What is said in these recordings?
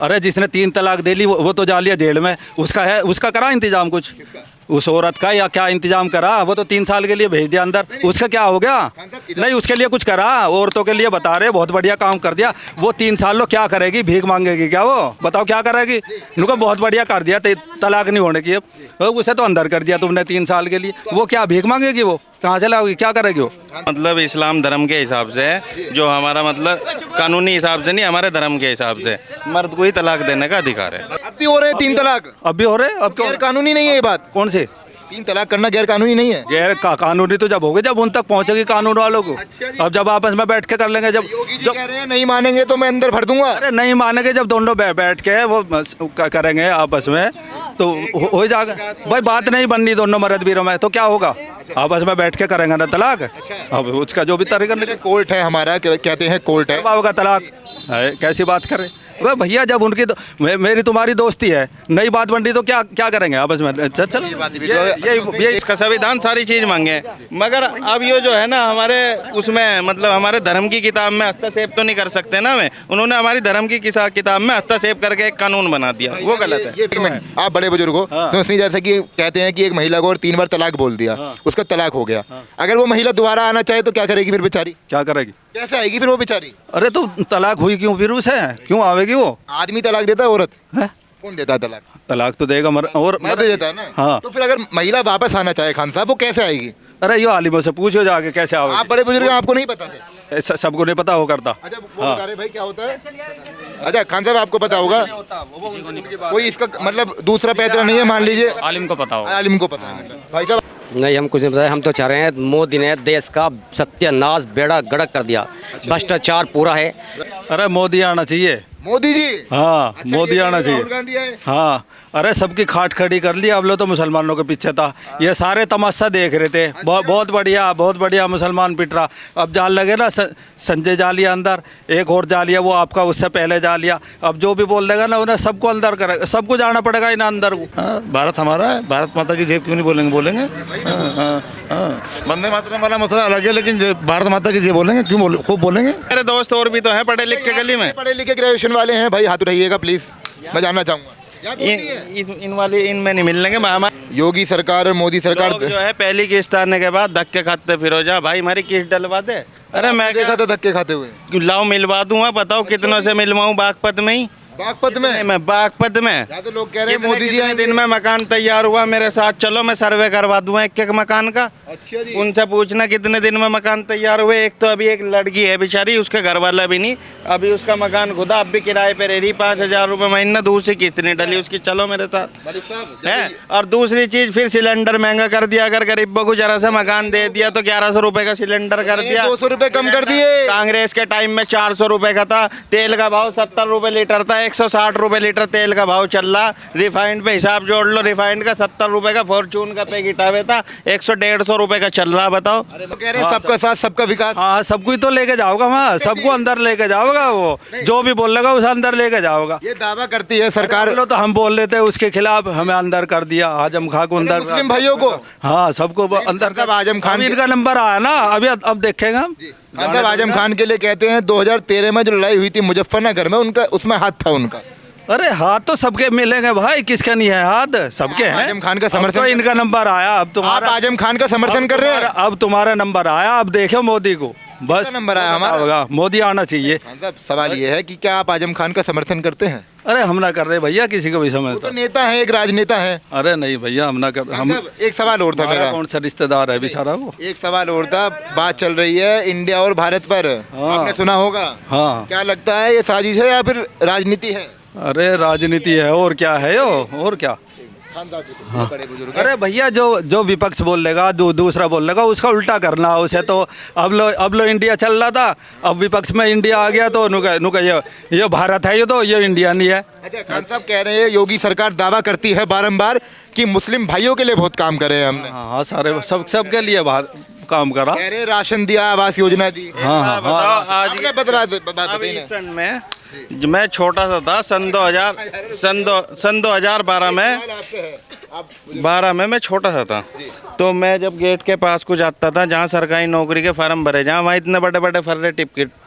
अरे जिसने 3 तलाक दे ली वो तो जा लिया जेल में। उसका करा इंतजाम कुछ, उस औरत का या क्या इंतजाम करा? वो तो 3 साल के लिए भेज दिया अंदर, उसका क्या हो गया? नहीं उसके लिए कुछ करा, औरतों के लिए बता रहे बहुत बढ़िया काम कर दिया। वो 3 साल लो क्या करेगी? भीख मांगेगी क्या? वो बताओ क्या करेगी? उनको बहुत बढ़िया कर दिया, तलाक नहीं होने की। उसे तो अंदर कर दिया तुमने 3 साल के लिए, वो क्या भीख मांगेगी? वो कहाँ से लाओगी? क्या करेगी वो? मतलब इस्लाम धर्म के हिसाब से है, जो हमारा मतलब कानूनी हिसाब से नहीं, हमारे धर्म के हिसाब से मर्द को ही तलाक देने का अधिकार है। अब भी हो रहे हैं 3 तलाक, अब भी हो रहे? अब गैर कानूनी नहीं है ये बात? कौन से 3 तलाक करना गैर कानूनी नहीं है? गैर कानूनी तो जब होगी जब उन तक पहुंचेगी कानून वालों को। अब जब आपस में बैठ के कर लेंगे, जब कह रहे हैं नहीं मानेंगे तो मैं अंदर भर दूंगा। अरे नहीं मानेंगे, जब दोनों बैठ के वो करेंगे आपस में तो हो जाएगा भाई। बात नहीं बननी दोनों मर्द वीरों में तो क्या होगा? आपस में बैठ के करेंगे ना तलाक। अब उसका जो भी तरीका, कोर्ट है हमारा, कहते हैं कोर्ट है, होगा तलाक है। कैसी बात करें वह भैया? जब उनकी मेरी तुम्हारी दोस्ती है, नई बात बन रही तो क्या करेंगे आपस में? चलो ये इसका संविधान सारी चीज मांगे, मगर अब ये जो है ना हमारे उसमें मतलब हमारे धर्म की किताब में हस्तक्षेप तो नहीं कर सकते ना। हमें उन्होंने हमारी धर्म की किताब में हस्तक्षेप करके एक कानून बना दिया, वो गलत है। आप बड़े बुजुर्ग हो तो जैसे कि कहते हैं कि एक महिला को और 3 बार तलाक बोल दिया, उसका तलाक हो गया, अगर वो महिला दोबारा आना चाहे तो क्या करेगी फिर बेचारी? क्या करेगी? कैसे आएगी फिर वो बेचारी? अरे तो तलाक हुई क्यों फिर उसे? क्यों आवेगी वो? आदमी तलाक देता है, औरत है? कौन देता है तलाक? तलाक तो देगा और मर्द देता है ना। हाँ। तो फिर अगर महिला वापस आना चाहे खान साहब, वो कैसे आएगी? अरे ये आलिमों से पूछो जाके कैसे आओगे। आप बड़े बुजुर्ग हैं, आपको नहीं पता थे? सबको नहीं पता हो करता। अच्छा वो बता रहे भाई क्या होता है? अच्छा खान साहब आपको पता होगा, कोई इसका मतलब दूसरा पैतरा नहीं है मान लीजिए? आलिम को पता होगा। आलिम को पता है भाई साहब? नहीं हम कुछ नहीं बताया, हम तो चाह रहे हैं मोदी ने देश का सत्यानाश बेड़ा गड़क कर दिया, भ्रष्टाचार पूरा है। अरे मोदी आना चाहिए, मोदी जी। हाँ अच्छा, मोदी आना राहुल चाहिए। गांधी आए? हाँ अरे सबकी खाट खड़ी कर ली। अब लोग तो मुसलमानों के पीछे था, ये सारे तमाशा देख रहे थे। बहुत बढ़िया मुसलमान पिट रहा। अब जाल लगे ना, संजय जा लिया अंदर, एक और जा लिया वो आपका, उससे पहले जा लिया। अब जो भी बोल देगा ना उन्हें सबको अंदर करेगा, सबको जाना पड़ेगा इन अंदर। भारत हमारा है, भारत माता की जय क्यों नहीं बोलेंगे? वंदे मातरम वाला मसला अलग है, लेकिन भारत माता की जय बोलेंगे क्यों? खूब बोलेंगे। मेरे दोस्त और भी तो हैं पढ़े लिखे गली में, पढ़े लिखे ग्रेजुएशन वाले हैं भाई, हाथ उठाइएगा प्लीज, मैं जानना चाहूंगा। इनमें नहीं मिलने। योगी सरकार और मोदी सरकार जो है पहली किस्त आने के बाद धक्के खाते फिरो जा भाई, हमारी किस्त डलवा दे। अरे मैं देखा था धक्के खाते हुए। लाओ मिलवा दूंगा, बताओ कितनों से मिलवाऊं? बागपत में ही, बागपत में? मैं बागपत में। या तो लोग कह रहे हैं मोदी जी आएंगे। दिन में मकान तैयार हुआ मेरे साथ, चलो मैं सर्वे करवा दूंगा एक मकान का। अच्छा जी। उनसे पूछना कितने दिन में मकान तैयार हुए। एक तो अभी एक लड़की है बेचारी, उसके घर वाला भी नहीं, अभी उसका मकान खुदा अब भी किराए पे रह रही, 5,000 रुपये महीना, दूसरी किस्त नहीं डली उसकी। चलो मेरे साथ मलिक साहब है। और दूसरी चीज फिर सिलेंडर महंगा कर दिया, अगर गरीबों को जरा सा मकान दे दिया तो 1100 रुपए का सिलेंडर कर दिया। 200 रुपए कम कर दिए। कांग्रेस के टाइम में 400 रुपए का था। तेल का भाव 70 रुपए लीटर था, 160 रुपए लीटर तेल का भाव चल रहा। रिफाइंड पे हिसाब जोड़ लो, रिफाइंड का 70 रुपए का, फॉर्चून का पैकेट आवे था 100-150 रुपए का चल रहा। बताओ। कह रहे हैं सबका साथ सबका विकास। हाँ सबको ही तो लेके जाओगा वहाँ, सबको अंदर लेके जाओगा। वो जो भी बोलेगा उसे अंदर लेके जाओगा। ये दावा करती है सरकार। लो तो हम बोल लेते हैं उसके खिलाफ, हमें अंदर कर दिया, आजम खान को अंदर, मुस्लिम भाइयों को। हाँ सबको अंदर कर। आजम खान इनका नंबर आया ना अभी, अब देखेंगे हम। खान साहब आजम खान के लिए कहते हैं 2013 में जो लड़ाई हुई थी मुजफ्फरनगर में, उनका उसमें हाथ था उनका। अरे हाथ तो सबके मिलेंगे भाई, किसका नहीं है हाथ? सबके हैं। आजम खान का समर्थन तो इनका नंबर आया, अब आप तुम्हारा, आजम खान का समर्थन कर रहे हैं? अब तुम्हारा नंबर आया, अब देखो मोदी को। बस नंबर आया हमारा, मोदी आना चाहिए। खान साहब सवाल ये है कि क्या आप आजम खान का समर्थन करते हैं? अरे हम ना कर रहे भैया, किसी को भी समझता। तो नेता है, एक राजनेता है। अरे नहीं भैया हम ना कर। हम एक सवाल और था मेरा। कौन सा रिश्तेदार है बेचारा वो? एक सवाल और था, बात चल रही है इंडिया और भारत पर, आपने सुना होगा। हाँ क्या लगता है ये साजिश है या फिर राजनीति है? अरे राजनीति है, और क्या है यो, और क्या। हाँ। बड़े बुजुर्ग। अरे भैया जो विपक्ष बोल लेगा, दूसरा बोल लेगा, उसका उल्टा करना उसे। तो अब लो इंडिया चल रहा था, अब विपक्ष में इंडिया आ गया तो नुका ये भारत है, ये तो ये इंडिया नहीं है। अच्छा खान साहब कह रहे हैं योगी सरकार दावा करती है बारंबार कि मुस्लिम भाइयों के लिए बहुत काम करे हैं हमने। हाँ सारे सबके लिए काम करा। कह रहे राशन दिया, आवास योजना दी। हाँ बताओ आज आपने बता अब इस सन में मैं छोटा सा था, सन 2012 में मैं छोटा सा था, तो मैं जब गेट के पास को जाता था, जहाँ सरकारी नौकरी के फार्म भरे, जहाँ वहाँ इतने बड़े बड़े फर्रे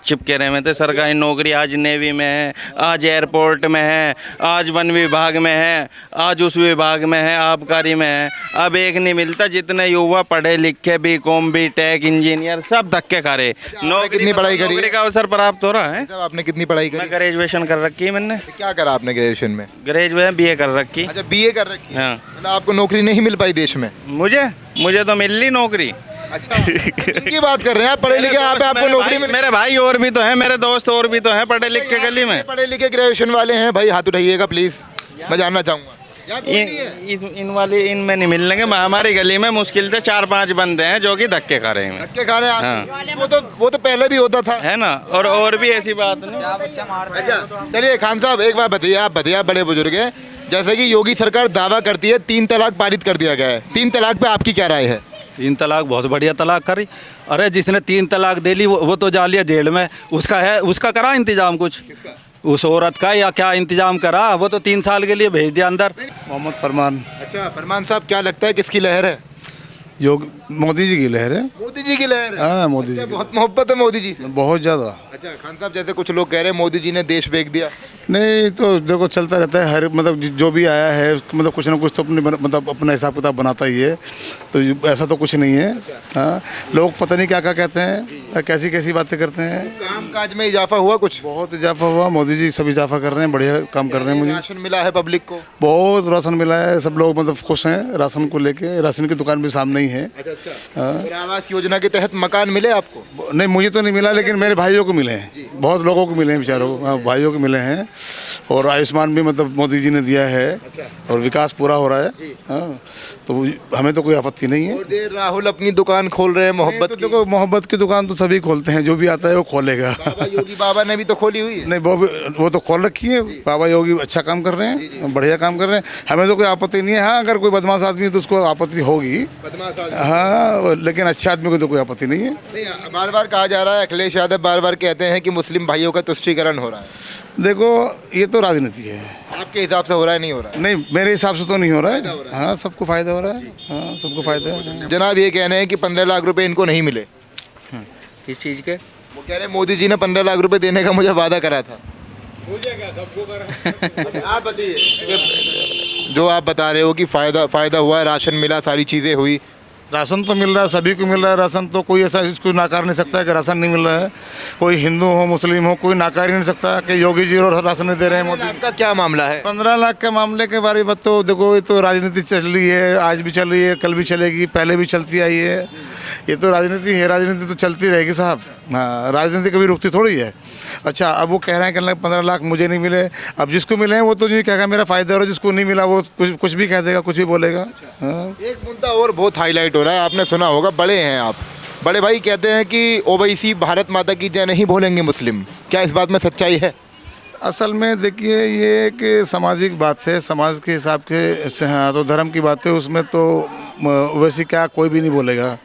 चिपके रहे थे। सरकारी नौकरी आज नेवी में है, आज एयरपोर्ट में है, आज वन विभाग में है, आज उस विभाग में है, आबकारी में है। अब एक नहीं मिलता। जितने युवा पढ़े लिखे, बीकॉम, बीटेक, इंजीनियर, सब धक्के खा रहे। कितनी पढ़ाई करी है? नौकरी का अवसर प्राप्त हो रहा है। साहब आपने कितनी पढ़ाई मैं करी? ग्रेजुएशन कर रखी है मैंने। क्या करा आपने ग्रेजुएशन में? ग्रेजुएशन बीए कर रखी। अच्छा बीए कर रखी है। हाँ। मतलब आपको नौकरी नहीं मिल पाई देश में? मुझे तो मिल ली नौकरी। अच्छा की बात कर रहे हैं आप? पढ़े लिखे आप, आपको नौकरी मिल? मेरे भाई और भी तो हैं, मेरे दोस्त और भी तो हैं पढ़े लिखे गली में। पढ़े लिखे ग्रेजुएशन वाले हैं भाई, हाथ उठाइएगा प्लीज, मैं जानना चाहूंगा। इनमें नहीं मिलने के। हमारी गली में मुश्किल से 4-5 बंदे हैं जो कि धक्के खा रहे हैं। धक्के खा रहे हैं हाँ। आप? वो तो पहले भी होता था, है ना। और भी ऐसी बात नहीं। अच्छा चलिए खान साहब एक बात बताइए, आप बड़े बुजुर्ग हैं, जैसे कि योगी सरकार दावा करती है 3 तलाक पारित कर दिया गया है, 3 तलाक पे आपकी क्या राय है? 3 तलाक बहुत बढ़िया तलाक करी। अरे जिसने 3 तलाक दे ली वो तो जा लिया जेल में। उसका करा इंतजाम कुछ? उस औरत का या क्या इंतजाम करा? वो तो 3 साल के लिए भेज दिया अंदर। मोहम्मद फरमान। अच्छा फरमान साहब, क्या लगता है किसकी लहर है? मोदी जी की लहर है। मोदी जी की लहर है? हाँ, मोदी जी की। बहुत मोहब्बत है मोदी जी से। बहुत ज़्यादा। अच्छा खान साहब, जैसे कुछ लोग कह रहे हैं मोदी जी ने देश बेच दिया। नहीं तो देखो चलता रहता है, हर मतलब जो भी आया है मतलब कुछ ना कुछ तो मतलब अपना हिसाब किताब बनाता ही है। तो ऐसा तो कुछ नहीं है। हाँ, लोग पता नहीं क्या क्या कहते हैं, कैसी कैसी बातें करते हैं। काम काज में इजाफा हुआ कुछ? बहुत इजाफा हुआ, मोदी जी सब इजाफा कर रहे हैं, बढ़िया काम कर रहे हैं। मुझे राशन मिला है पब्लिक को? बहुत राशन मिला है, सब लोग मतलब खुश हैं राशन को लेके। राशन की दुकान भी सामने ही है। अच्छा। और आवास योजना के तहत मकान मिले आपको? नहीं मुझे तो नहीं मिला, लेकिन मेरे भाइयों को मिले हैं, बहुत लोगों को मिले हैं, बेचारों को। हाँ, भाइयों को मिले हैं। और आयुष्मान भी मतलब मोदी जी ने दिया है। और विकास पूरा हो रहा है। हाँ, तो हमें तो कोई आपत्ति नहीं है। और ये राहुल अपनी दुकान खोल रहे हैं मोहब्बत तो देखो मोहब्बत की दुकान तो सभी खोलते हैं, जो भी आता है वो खोलेगा। बाबा योगी बाबा ने भी तो खोली हुई है। नहीं वो तो खोल रखी है। बाबा योगी अच्छा काम कर रहे हैं, बढ़िया काम कर रहे हैं, हमें तो कोई आपत्ति नहीं है। हाँ, अगर कोई बदमाश आदमी है तो उसको आपत्ति होगी। हाँ, लेकिन अच्छे आदमी को तो कोई आपत्ति नहीं है। बार बार कहा जा रहा है, अखिलेश यादव बार बार कहते हैं कि मुस्लिम भाइयों का तुष्टीकरण हो रहा है। देखो ये तो राजनीति है। आपके हिसाब से हो रहा है, नहीं हो रहा है? नहीं, मेरे हिसाब से तो नहीं हो रहा है। हाँ, सबको फायदा हो रहा है। हाँ, सबको फायदा है। जनाब ये कह रहे हैं कि 15 लाख रुपए इनको नहीं मिले। किस चीज़ के? वो कह रहे हैं मोदी जी ने 15 लाख रुपए देने का मुझे वादा करा था। आप बताइए, जो आप बता रहे हो कि फायदा हुआ, राशन मिला, सारी चीज़ें हुई। राशन तो मिल रहा है, सभी को मिल रहा है राशन। तो कोई ऐसा इसको नाकार नहीं सकता है कि राशन नहीं मिल रहा है। कोई हिंदू हो मुस्लिम हो, कोई नाकार ही नहीं सकता कि योगी जी और राशन नहीं दे रहे हैं मोदी। आपका क्या मामला है? 15 लाख के मामले के बारे में तो देखो, ये तो राजनीति चल रही है, आज भी चल रही है, कल भी चलेगी, पहले भी चलती आई है। ये तो राजनीति है, राजनीति तो चलती रहेगी साहब। हाँ, राजनीति कभी रुकती थोड़ी है। अच्छा, अब वो कह रहे हैं कि 15 लाख मुझे नहीं मिले। अब जिसको मिले हैं वो तो नहीं कहेगा मेरा फ़ायदा हो रहा है, जिसको नहीं मिला वो कुछ भी कह देगा, कुछ भी बोलेगा। हाँ। एक मुद्दा और बहुत हाईलाइट हो रहा है, आपने सुना होगा, बड़े हैं आप, बड़े भाई कहते हैं कि ओवैसी भारत माता की जय नहीं बोलेंगे मुस्लिम। क्या इस बात में सच्चाई है? असल में देखिए, ये एक सामाजिक बात है, समाज के हिसाब के से। हाँ, तो धर्म की बात है, उसमें तो वैसे क्या कोई भी नहीं बोलेगा।